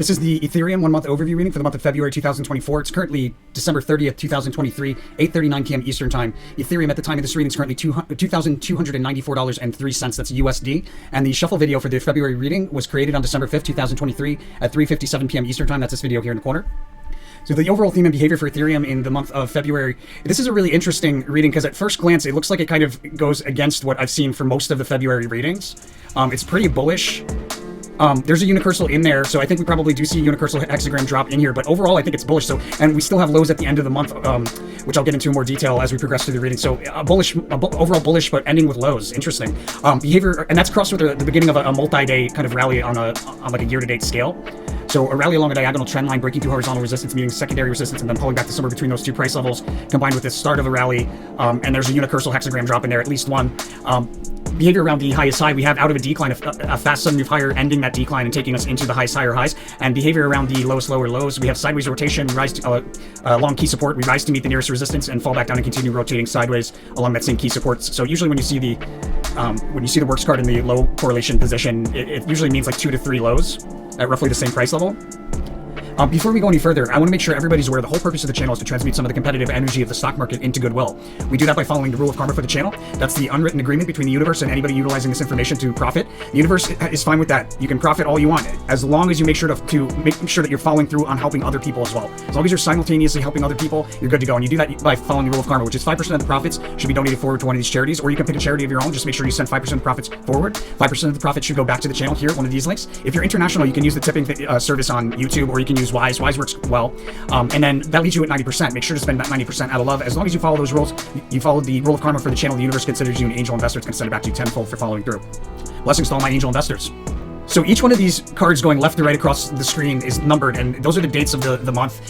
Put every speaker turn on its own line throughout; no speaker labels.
This is the Ethereum 1 month overview reading for the month of February 2024. It's currently December 30th, 2023, 8:39 p.m. Eastern Time. Ethereum at the time of this reading is currently $2,294.03. That's USD. And the shuffle video for the February reading was created on December 5th, 2023 at 3:57 p.m. Eastern Time. That's this video here in the corner. So the overall theme and behavior for Ethereum in the month of February, this is a really interesting reading because at first glance, it looks like it kind of goes against what I've seen for most of the February readings. It's pretty bullish. There's a unicursal in there, so I think we probably do see a unicursal hexagram drop in here, but overall I think it's bullish. So, and we still have lows at the end of the month, which I'll get into in more detail as we progress through the reading. So overall bullish, but ending with lows. Interesting. Behavior, and that's crossed with the beginning of a multi-day kind of rally on like a year-to-date scale. So a rally along a diagonal trend line, breaking through horizontal resistance, meeting secondary resistance, and then pulling back to somewhere between those two price levels, combined with the start of a rally, and there's a unicursal hexagram drop in there, at least one. Behavior around the highest high, we have out of a decline, a fast sudden move higher, ending that decline and taking us into the highest higher highs. And behavior around the lowest lower lows, we have sideways rotation, rise to long key support, we rise to meet the nearest resistance and fall back down and continue rotating sideways along that same key support. So usually when you see the works card in the low correlation position, it usually means like 2 to 3 lows at roughly the same price level. Before we go any further, I want to make sure everybody's aware the whole purpose of the channel is to transmute some of the competitive energy of the stock market into goodwill. We do that by following the rule of karma for the channel. That's the unwritten agreement between the universe and anybody utilizing this information to profit. The universe is fine with that. You can profit all you want, as long as you make sure that you're following through on helping other people as well. As long as you're simultaneously helping other people, you're good to go. And you do that by following the rule of karma, which is 5% of the profits should be donated forward to one of these charities, or you can pick a charity of your own. Just make sure you send 5% of the profits forward. 5% of the profits should go back to the channel here at one of these links. If you're international, you can use the tipping service on YouTube, or you can use Wise. Wise works well, and then that leaves you at 90%. Make sure to spend that 90% out of love. As long as you follow those rules, you follow the rule of karma for the channel, the universe considers you an angel investor. It's going to send it back to you tenfold for following through. Blessings to all my angel investors. So each one of these cards going left to right across the screen is numbered, and those are the dates of the month.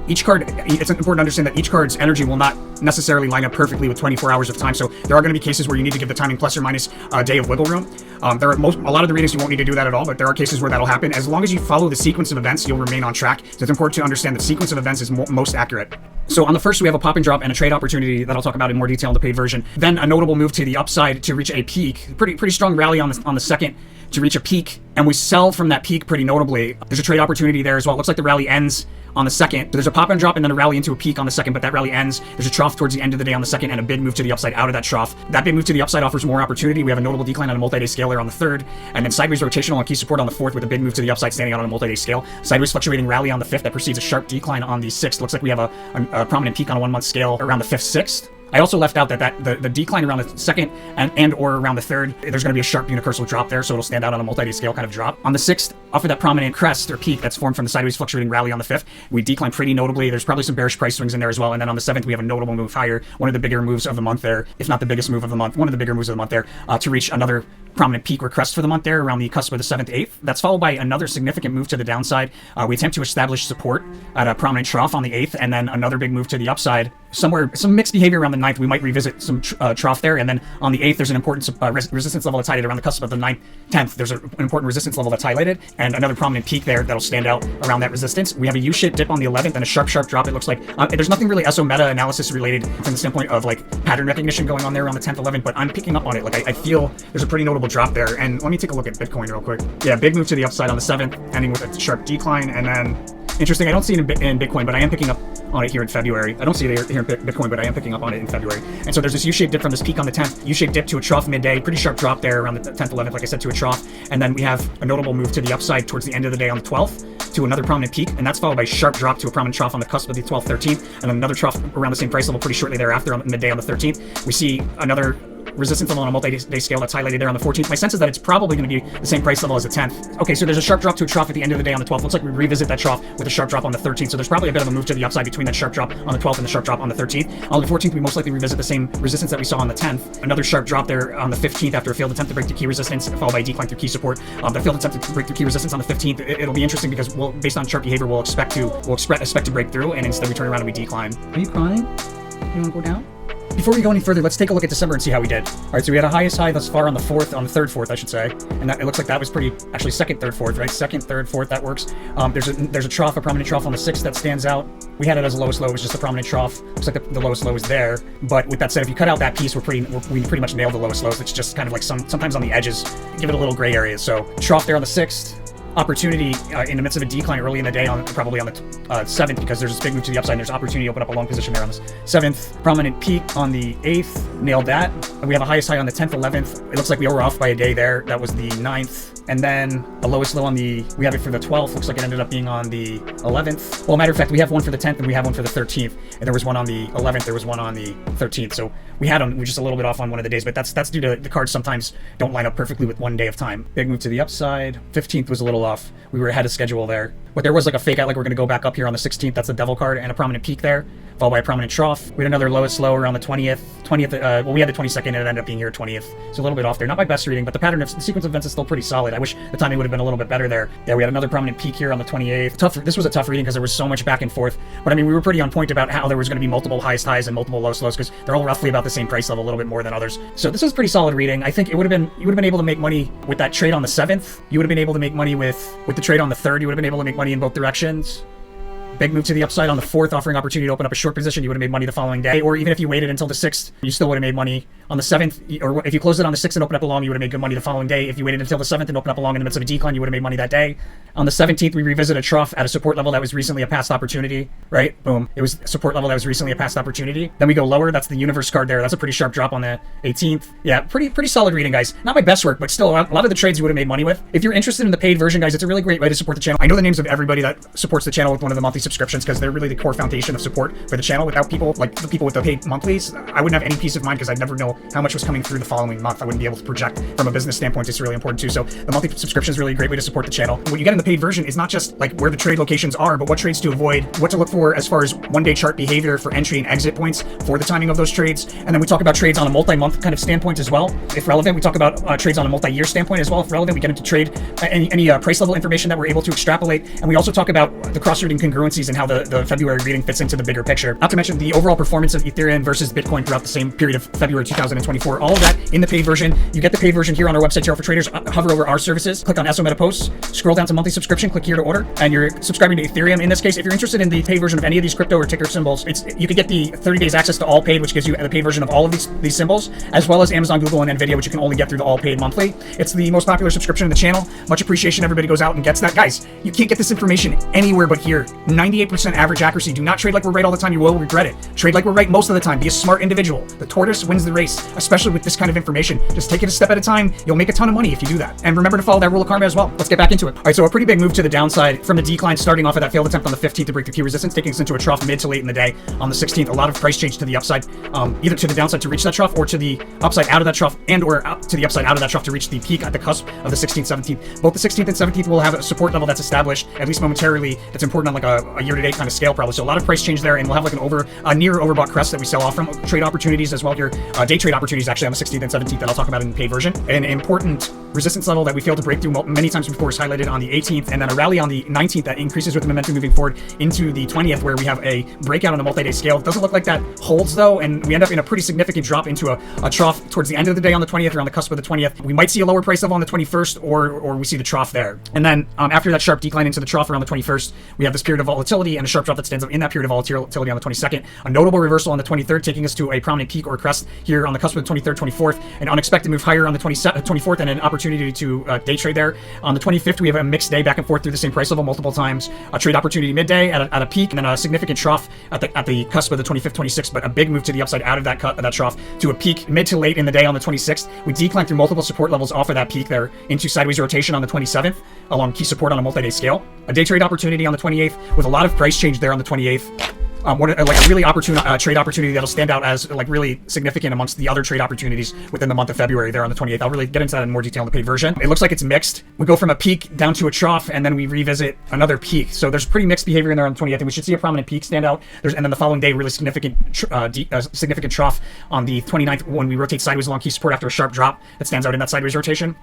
Each card, it's important to understand that each card's energy will not necessarily line up perfectly with 24 hours of time. So there are going to be cases where you need to give the timing plus or minus a day of wiggle room. A lot of the readings you won't need to do that at all, but there are cases where that'll happen. As long as you follow the sequence of events, you'll remain on track. So it's important to understand the sequence of events is most accurate. So on the first, we have a pop and drop and a trade opportunity that I'll talk about in more detail in the paid version. Then a notable move to the upside to reach a peak. Pretty strong rally on the second to reach a peak, and we sell from that peak pretty notably. There's a trade opportunity there as well. It looks like the rally ends on the second. There's a pop and drop and then a rally into a peak on the second, but that rally ends. There's a trough towards the end of the day on the second and a big move to the upside out of that trough. That big move to the upside offers more opportunity. We have a notable decline on a multi-day scale there on the third, and then sideways rotational on key support on the fourth with a big move to the upside standing out on a multi-day scale. Sideways fluctuating rally on the fifth that precedes a sharp decline on the sixth. Looks like we have a prominent peak on a 1 month scale around the 5th, 6th. I also left out that the decline around the second and or around the third, there's going to be a sharp unicursal drop there, so it'll stand out on a multi-day scale kind of drop. On the 6th, off of that prominent crest or peak that's formed from the sideways fluctuating rally on the 5th, we decline pretty notably. There's probably some bearish price swings in there as well. And then on the 7th, we have a notable move higher, one of the bigger moves of the month there, if not the biggest move of the month, one of the bigger moves of the month there, to reach another prominent peak or crest for the month there around the cusp of the 7th, 8th. That's followed by another significant move to the downside. We attempt to establish support at a prominent trough on the 8th, and then another big move to the upside. Somewhere, some mixed behavior around the 9th. We might revisit some trough there, and then on the 8th, there's an important resistance level that's highlighted around the cusp of the 9th, 10th. There's an important resistance level that's highlighted, and another prominent peak there that'll stand out around that resistance. We have a U-shaped dip on the 11th and a sharp drop. It looks like there's nothing really ESO meta analysis related from the standpoint of like pattern recognition going on there around the 10th, 11th, but I'm picking up on it. Like I feel there's a pretty notable drop there, and let me take a look at Bitcoin real quick. Yeah, big move to the upside on the 7th, ending with a sharp decline, and then interesting, I don't see it in Bitcoin, but I am picking up on it here in February. I don't see it here in Bitcoin, but I am picking up on it in February. And so there's this U-shaped dip from this peak on the 10th, U-shaped dip to a trough midday, pretty sharp drop there around the 10th, 11th, like I said, to a trough. And then we have a notable move to the upside towards the end of the day on the 12th to another prominent peak, and that's followed by a sharp drop to a prominent trough on the cusp of the 12th, 13th, and another trough around the same price level pretty shortly thereafter on midday on the 13th. We see another resistance level on a multi-day scale that's highlighted there on the 14th. My sense is that it's probably going to be the same price level as the 10th. Okay, so there's a sharp drop to a trough at the end of the day on the 12th. Looks like we revisit that trough with a sharp drop on the 13th. So there's probably a bit of a move to the upside between that sharp drop on the 12th and the sharp drop on the 13th. On the 14th, we most likely revisit the same resistance that we saw on the 10th. Another sharp drop there on the 15th after a failed attempt to break through key resistance, followed by a decline through key support. The failed attempt to break through key resistance on the 15th, it'll be interesting because based on chart behavior, we'll expect to break through, and instead we turn around and we decline. Are you crying? You want to go down? Before we go any further, let's take a look at December and see how we did. All right, so we had a highest high thus far on the third, fourth, I should say. And that, it looks like that was actually second, third, fourth, right? Second, third, fourth, that works. There's a trough, a prominent trough on the 6th that stands out. We had it as a lowest low, it was just a prominent trough. Looks like the lowest low is there. But with that said, if you cut out that piece, we pretty much nailed the lowest lows. It's just kind of like sometimes on the edges, give it a little gray area. So trough there on the 6th. opportunity in the midst of a decline early in the day, probably on the 7th, because there's this big move to the upside and there's opportunity to open up a long position there on this 7th. Prominent peak on the 8th, nailed that. And we have a highest high on the 10th, 11th. It looks like we were off by a day there. That was the 9th. And then the lowest low on we have it for the 12th. Looks like it ended up being on the 11th. Well, matter of fact, we have one for the 10th and we have one for the 13th. And there was one on the 11th. There was one on the 13th. So we had them. We're just a little bit off on one of the days, but that's due to the cards sometimes don't line up perfectly with one day of time. Big move to the upside. 15th was a little off. We were ahead of schedule there. But there was like a fake out, like we're going to go back up here on the 16th. That's the devil card and a prominent peak there, followed by a prominent trough. We had another lowest low around the 20th. Well, we had the 22nd and it ended up being here 20th. So a little bit off there. Not my best reading, but the pattern of the sequence of events is still pretty solid. I wish the timing would have been a little bit better there. Yeah, we had another prominent peak here on the 28th. This was a tough reading because there was so much back and forth. But I mean, we were pretty on point about how there was going to be multiple highest highs and multiple lowest lows because they're all roughly about the same price level, a little bit more than others. So this was pretty solid reading. I think you would have been able to make money with that trade on the 7th. You would have been able to make money with the trade on the 3rd. You would have been able to make money in both directions. Big move to the upside on the 4th, offering opportunity to open up a short position. You would have made money the following day, or even if you waited until the 6th, you still would have made money on the 7th. Or if you closed it on the 6th and opened up a long, you would have made good money the following day. If you waited until the 7th and opened up a long in the midst of a decline, you would have made money that day. On the 17th, we revisit a trough at a support level that was recently a past opportunity, right? Boom. It was a support level that was recently a past opportunity. Then we go lower. That's the universe card there. That's a pretty sharp drop on the 18th. Yeah, pretty solid reading, guys. Not my best work, but still a lot of the trades you would have made money with. If you're interested in the paid version, guys, it's a really great way to support the channel. I know the names of everybody that supports the channel with one of the monthly subscriptions because they're really the core foundation of support for the channel. Without people, like the people with the paid monthlies, I wouldn't have any peace of mind because I'd never know how much was coming through the following month. I wouldn't be able to project from a business standpoint. It's really important too. So the monthly subscription is really a great way to support the channel. What you get in the paid version is not just like where the trade locations are, but what trades to avoid, what to look for as far as one-day chart behavior for entry and exit points for the timing of those trades. And then we talk about trades on a multi-month kind of standpoint as well, if relevant. We talk about trades on a multi-year standpoint as well, if relevant. We get into trade any price level information that we're able to extrapolate. And we also talk about the cross-reading congruencies and how the February reading fits into the bigger picture. Not to mention the overall performance of Ethereum versus Bitcoin throughout the same period of February 2024. All of that in the paid version. You get the paid version here on our website, Tarot for Traders. Hover over our services, click on SO Meta Posts, scroll down to monthly subscription, click here to order, and you're subscribing to Ethereum. In this case, if you're interested in the paid version of any of these crypto or ticker symbols, you could get the 30 days access to all paid, which gives you the paid version of all of these symbols, as well as Amazon, Google, and Nvidia, which you can only get through the all paid monthly. It's the most popular subscription in the channel. Much appreciation. Everybody goes out and gets that. Guys, you can't get this information anywhere but here. 98% average accuracy. Do not trade like we're right all the time. You will regret it. Trade like we're right most of the time. Be a smart individual. The tortoise wins the race, especially with this kind of information. Just take it a step at a time. You'll make a ton of money if you do that. And remember to follow that rule of karma as well. Let's get back into it. All right, so a pretty big move to the downside from the decline, starting off of that failed attempt on the 15th to break the key resistance, taking us into a trough mid to late in the day on the 16th. A lot of price change to the upside, either to the downside to reach that trough or to the upside out of that trough, and or to the upside out of that trough to reach the peak at the cusp of the 16th, 17th. Both the 16th and 17th will have a support level that's established, at least momentarily. That's important on like a year-to-date kind of scale probably. So a lot of price change there, and we'll have like a near overbought crest that we sell off from. Trade opportunities as well here, day trade opportunities actually on the 16th and 17th that I'll talk about in the paid version. An important resistance level that we failed to break through many times before is highlighted on the 18th, and then a rally on the 19th that increases with the momentum moving forward into the 20th, where we have a breakout on a multi-day scale. It doesn't look like that holds though, and we end up in a pretty significant drop into a trough towards the end of the day on the 20th, or on the cusp of the 20th. We might see a lower price level on the 21st, or we see the trough there. And then after that sharp decline into the trough around the 21st, we have this period of volatility and a sharp drop that stands up in that period of volatility on the 22nd. A notable reversal on the 23rd, taking us to a prominent peak or crest here on the cusp of the 23rd, 24th, an unexpected move higher on the 24th, and an opportunity to day trade there. On the 25th, we have a mixed day back and forth through the same price level multiple times. A trade opportunity midday at a peak, and then a significant trough at the cusp of the 25th, 26th, but a big move to the upside out of that trough to a peak mid to late in the day on the 26th. We declined through multiple support levels off of that peak there into sideways rotation on the 27th, along key support on a multi-day scale. A day trade opportunity on the 28th with a lot of price change there on the 28th. Like a really opportune trade opportunity that'll stand out as like really significant amongst the other trade opportunities within the month of February there on the 28th. I'll really get into that in more detail in the paid version. It looks like it's mixed. We go from a peak down to a trough, and then we revisit another peak. So there's pretty mixed behavior in there on the 28th, and we should see a prominent peak stand out. And then the following day, really significant trough on the 29th when we rotate sideways along key support after a sharp drop that stands out in that sideways rotation.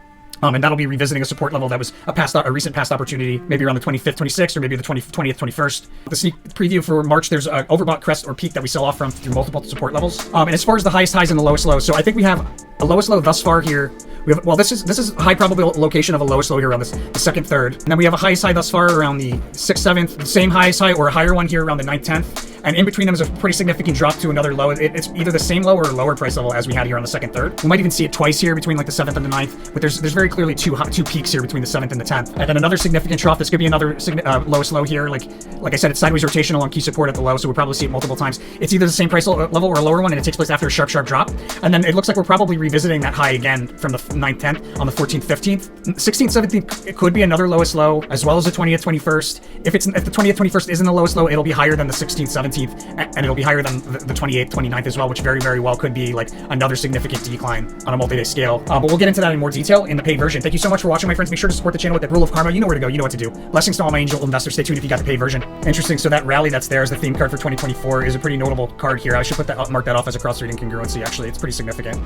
And that'll be revisiting a support level that was a recent past opportunity, maybe around the 25th, 26th, or maybe the 20th, 21st. The sneak preview for March, there's an overbought crest or peak that we sell off from through multiple support levels. And as far as the highest highs and the lowest lows, so I think we have a lowest low thus far here. We have, well, this is a high probable location of a lowest low here around the 2nd, 3rd. And then we have a highest high thus far around the 6th, 7th, the same highest high or a higher one here around the 9th, 10th. and in between them is a pretty significant drop to another low. It's either the same low or lower price level as we had here on the 2nd, 3rd. We might even see it twice here between like the 7th and the 9th, but there's very clearly two peaks here between the 7th and the 10th. And then another significant drop. This could be another lowest low here. Like I said, it's sideways rotational on key support at the low, so we'll probably see it multiple times. It's either the same price level or a lower one, and it takes place after a sharp drop. And then it looks like we're probably revisiting that high again from the 9th, 10th on the 14th, 15th. 16th, 17th, it could be another lowest low, as well as the 20th, 21st. If the 20th, 21st isn't the lowest low, it'll be higher than the 16th, 17th, and it'll be higher than the 28th, 29th as well, which very, very well could be like another significant decline on a multi-day scale. But we'll get into that in more detail in the paid version. Thank you so much for watching, my friends. Make sure to support the channel with that rule of karma. You know where to go. You know what to do. Blessings to all my angel investors. Stay tuned if you got the paid version. Interesting. So that rally that's there as the theme card for 2024 is a pretty notable card here. I should mark that off as a cross-reading congruency. Actually, it's pretty significant.